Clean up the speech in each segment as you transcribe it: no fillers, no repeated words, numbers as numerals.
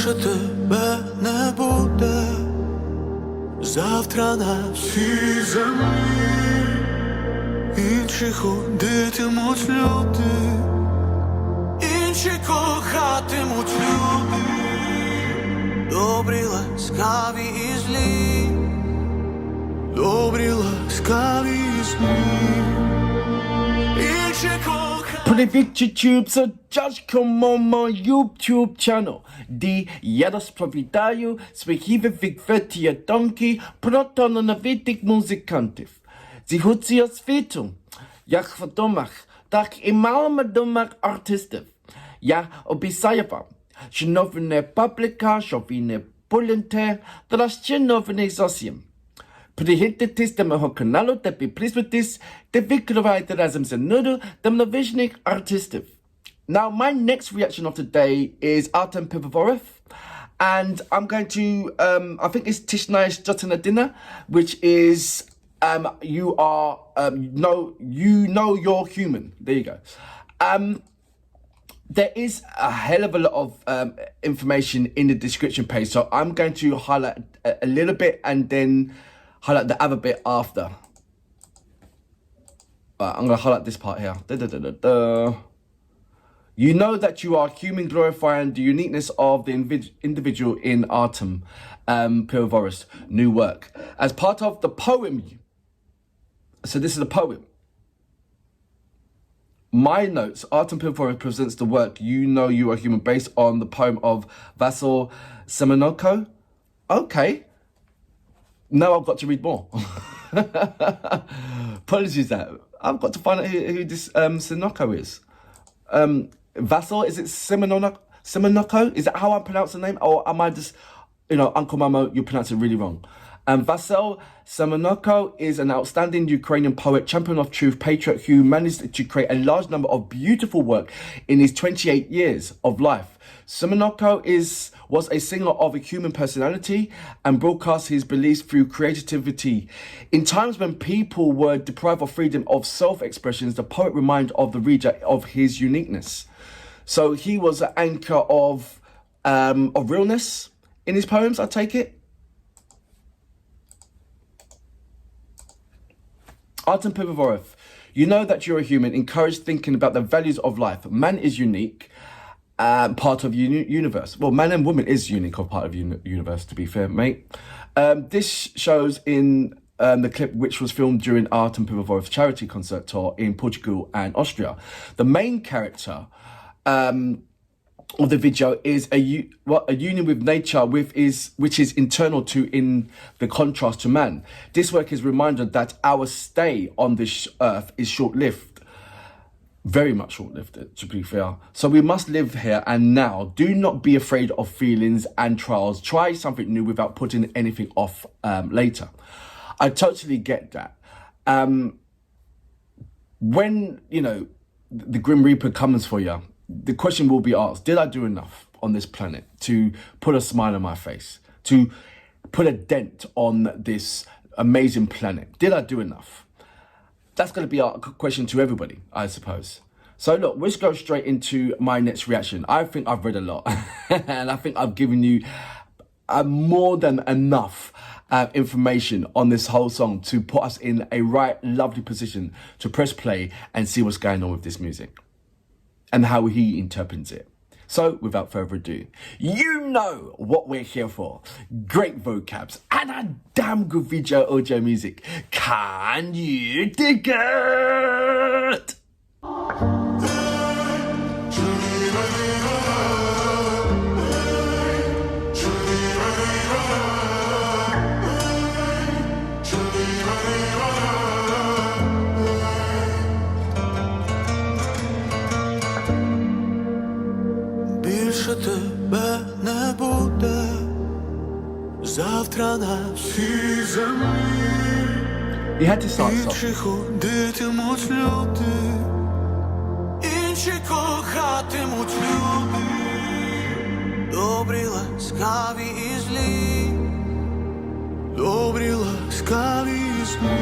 Більше тебе не буде завтра на всій землі. Інші ходитимуть люди, інші кохатимуть люди, добрі, ласкаві і злі, добрі, ласкаві і злі, інші кохатимуть. Привіт, YouTube, це Дядько Momo YouTube channel, де я розповідаю сміхові відверті думки про талановитих музикантів. Зігуться світу, як відомих, так і маловідомих артистів. Я обіцяю вам, що новини пабліка, що ви не будете, та ще новини зовсім. Приєднуйтесь до мого каналу та підписуйтесь, та відкривайте разом зі мною талановитих артистів. Now, my next reaction of today is Артем Пивоваров, and I'm going to, I think it's знаєш, Людина, which is, you know you're human. There you go. There is a hell of a lot of information in the description page, so I'm going to highlight a little bit and then highlight the other bit after. I'm going to highlight this part here. You know that you are human, glorifying the uniqueness of the individual in Артем Pivovanov's new work. As part of the poem, so this is a poem. My notes, Артем Пивоваров presents the work You Know You Are Human based on the poem of Vasiля Симоненко. Okay. Now I've got to read more. Apologies that. I've got to find out who this Sимоненко is. Vasil, is it Sимоненко? Is that how I pronounce the name? Or am I just, Uncle Momo, you pronounce it really wrong. Vasiля Sимоненко is an outstanding Ukrainian poet, champion of truth, patriot who managed to create a large number of beautiful work in his 28 years of life. Simоненко was a singer of a human personality and broadcast his beliefs through creativity. In times when people were deprived of freedom of self-expressions, the poet reminded of the reader of his uniqueness. So he was an anchor of realness in his poems, I take it. Артем Пивоваров, you know that you're a human, encourage thinking about the values of life. Man is unique, part of universe. Well, man and woman is unique or part of universe, to be fair, mate. This shows in the clip which was filmed during Артем Пивоваров's charity concert tour in Portugal and Austria. The main character of the video is a union with nature which is internal to in the contrast to man. This work is a reminder that our stay on this earth is short-lived. Very much short-lived, to be fair. So we must live here and now. Do not be afraid of feelings and trials. Try something new without putting anything off later. I totally get that. When, the Grim Reaper comes for you, the question will be asked, did I do enough on this planet to put a smile on my face? To put a dent on this amazing planet? Did I do enough? That's going to be our question to everybody, I suppose. So look, let's go straight into my next reaction. I think I've read a lot. And I think I've given you more than enough information on this whole song to put us in a right, lovely position to press play and see what's going on with this music and how he interprets it. So, without further ado, you know what we're here for. Great vocabs and a damn good audio music. Can you dig it? Більше тебе не буде завтра на всій землі. He had to start Інші soft. ходитимуть люди, інші кохатимуть люди, добрі, ласкаві і злі, добрі, ласкаві і злі.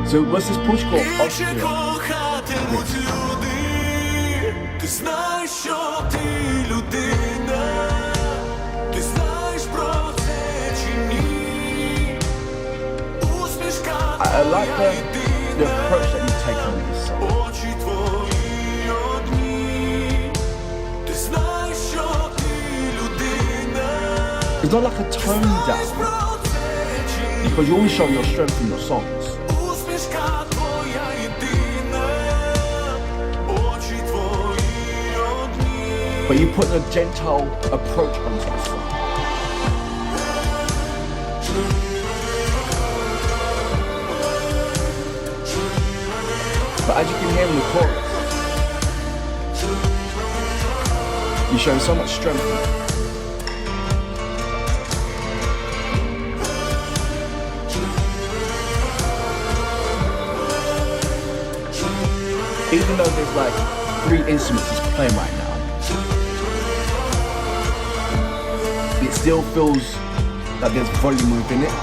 So was this Portugal or Інші Austria? кохатимуть люди, ти знаєш, що ти людина. I like the approach that you've taken with this song. очі твої одні. Ти знаєш, що ти людина. It's not like a tone down, because you always show your strength in your songs. Усмішка твоя єдина. Очі твої одні. But you put a gentle approach onto the song. But as you can hear in the chorus, you're showing so much strength. Even though there's like 3 instruments he's playing right now, it still feels like there's volume within it.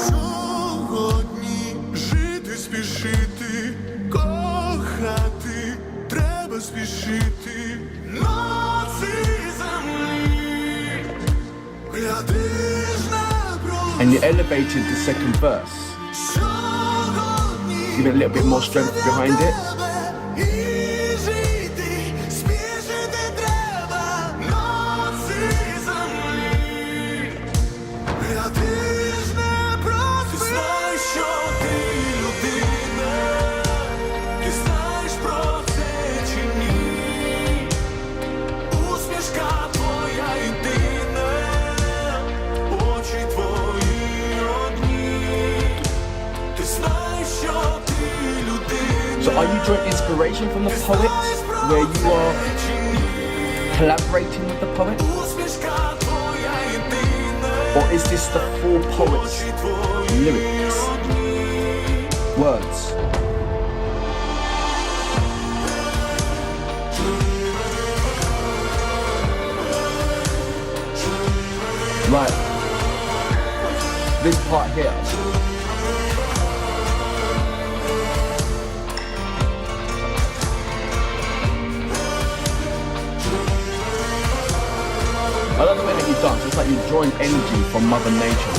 Сьогодні жити, спішити, кохати, треба спішити на цій землі. Глядиш на And you elevated the second verse, give it a little bit more strength behind it. і жити, спішити треба на цій землі. Глядиш не проспи. Ти знаєш, що ти людина. Ти знаєш про це чи ні? Усмішка твоя єдина. Очі твої одні. Ти знаєш, що ти людина. So are you drawing inspiration from the poet, where you are collaborating with the poet? Усмішка твоя єдина. Or is this the full poet's lyrics, words? Right, this part here. I love the way that you dance. It's like you're drawing energy from Mother Nature.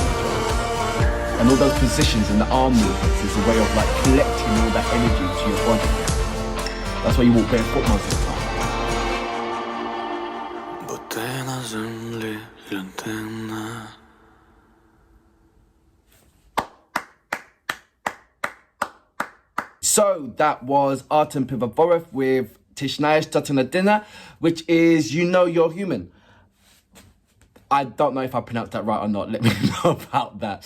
And all those positions and the arm movements is a way of like collecting all that energy to your body. That's why you walk barefoot most of the time. Бо ти на землі людина. So that was Артем Пивоваров with Знаєш, Людина, which is You Know You're Human. I don't know if I pronounced that right or not. Let me know about that.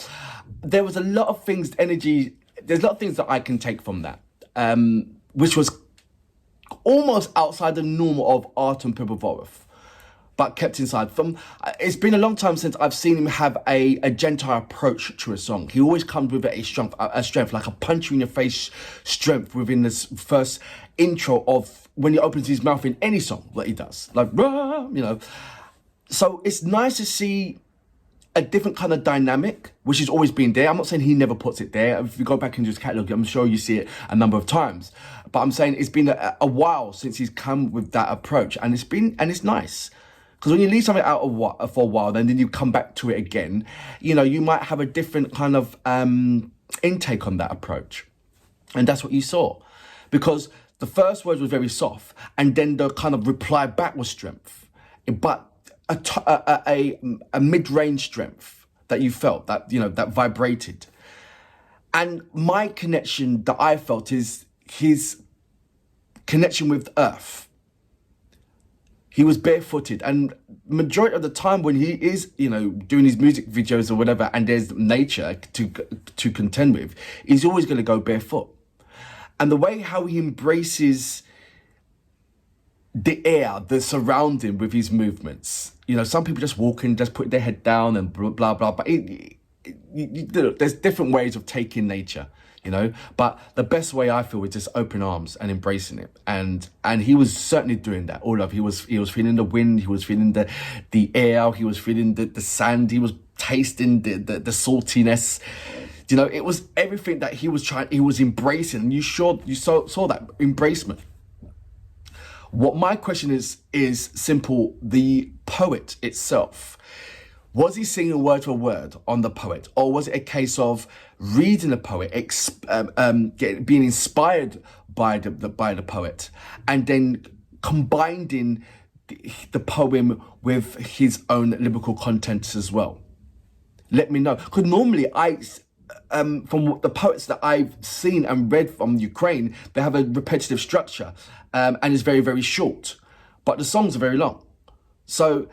There was a lot of things, there's a lot of things that I can take from that, which was almost outside the norm of Артем Пивоваров, but kept inside. It's been a long time since I've seen him have a gentle approach to a song. He always comes with a strength, like a punch you in your face strength within this first intro of when he opens his mouth in any song that he does. Like, you know. So it's nice to see a different kind of dynamic, which has always been there. I'm not saying he never puts it there. If you go back into his catalogue, I'm sure you see it a number of times. But I'm saying it's been a while since he's come with that approach, and it's nice. Because when you leave something out for a while, then you come back to it again, you know, you might have a different kind of intake on that approach. And that's what you saw. Because the first words were very soft, and then the kind of reply back was strength. But a mid-range strength that you felt, that, you know, that vibrated. And my connection that I felt is his connection with earth. He was barefooted, and majority of the time when he is, you know, doing his music videos or whatever, and there's nature to contend with, he's always going to go barefoot. And the way how he embraces the air, the surrounding with his movements. You know, some people just walking, just put their head down and blah, blah, blah. But there's different ways of taking nature, you know. But the best way I feel is just open arms and embracing it. And he was certainly doing that. All of he was feeling the wind, he was feeling the air, he was feeling the sand, he was tasting the saltiness. You know, it was everything that he was embracing. And you saw that embracement. What my question is simple. The poet itself, Was he singing word for word on the poet, or was it a case of reading the poet, being inspired by the poet, and then combining the poem with his own lyrical contents as well? Let me know, because normally from the poets that I've seen and read from Ukraine, they have a repetitive structure, and it's very, very short, but the songs are very long. So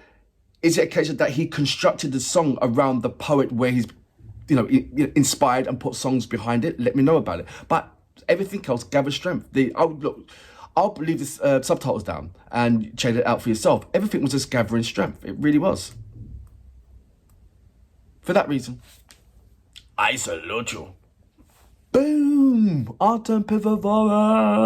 is it a case of that he constructed the song around the poet where he's, inspired and put songs behind it? Let me know about it. But everything else gathers strength. I'll leave the subtitles down and check it out for yourself. Everything was just gathering strength. It really was. For that reason, I salute you. Boom! Артем Пивоваров.